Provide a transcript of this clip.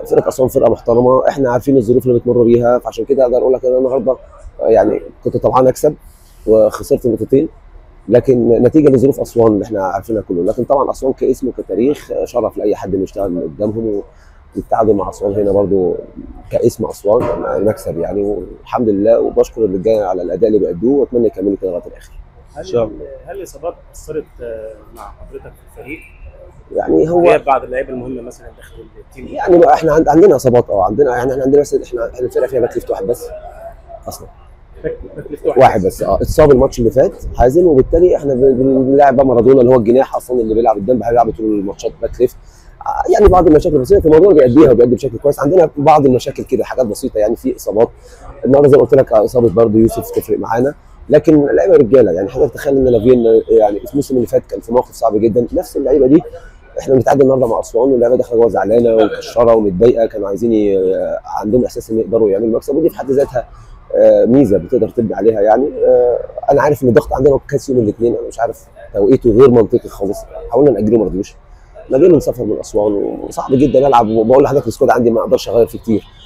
فرقه اسوان فرقه محترمه، احنا عارفين الظروف اللي بتمر بيها، فعشان كده اقدر اقول لك ان انا النهارده يعني كنت طبعا اكسب وخسرت نقطتين، لكن نتيجه لظروف اسوان اللي احنا عارفينها كلنا. لكن طبعا اسوان كاسم وكتاريخ شرف لاي حد انه يشتغل قدامهم، والتعادل مع اسوان هنا برضو كاسم اسوان مكسب يعني، والحمد لله، وبشكر الرجاله على الاداء اللي بيأدوه، واتمنى يكملوا كده لغايه الاخر ان شاء الله. هل الاصابات اثرت مع حضرتك في الفريق؟ يعني هو غياب بعض اللعيبه المهمه مثلا داخل التيم؟ يعني بقى احنا عندنا اصابات، عندنا يعني احنا عندنا بس احنا الفرقه فيها باك ليفت واحد بس اصلا، واحد بس اتصاب الماتش اللي فات حازم، وبالتالي احنا بنلاعب بقى مارادونا اللي هو الجناح اصلا اللي بيلعب قدام، بيلعب طول الماتشات باك ليفت. يعني بعض المشاكل البسيطه الموضوع بيأديها وبيأدي بشكل كويس. عندنا بعض المشاكل كده، حاجات بسيطه يعني، في اصابات النهارده زي ما قلت لك، اصابه برضه يوسف تفرق معانا، لكن اللعيبه رجاله يعني. حضرتك تخيل ان لافين يعني الموسم اللي فات كان في موقف صعب جدا، نفس اللعيبه دي احنا بنتعادل النهارده مع اسوان، واللعيبه داخله جوه زعلانه ومكشره ومتضايقه، كانوا عايزين عندهم احساس ان يقدروا يعملوا المكسب، ودي في حد ذاتها ميزه بتقدر تبني عليها يعني. انا عارف ان الضغط عندنا كاس يوم الاثنين، انا مش عارف توقيته غير منطقي خالص، حاولنا ناجله ما رضيوش، ما بين سفر من اسوان وصعب جدا العب، وبقول لحضرتك السكواد عندي ما اقدرش اغير فيه كتير.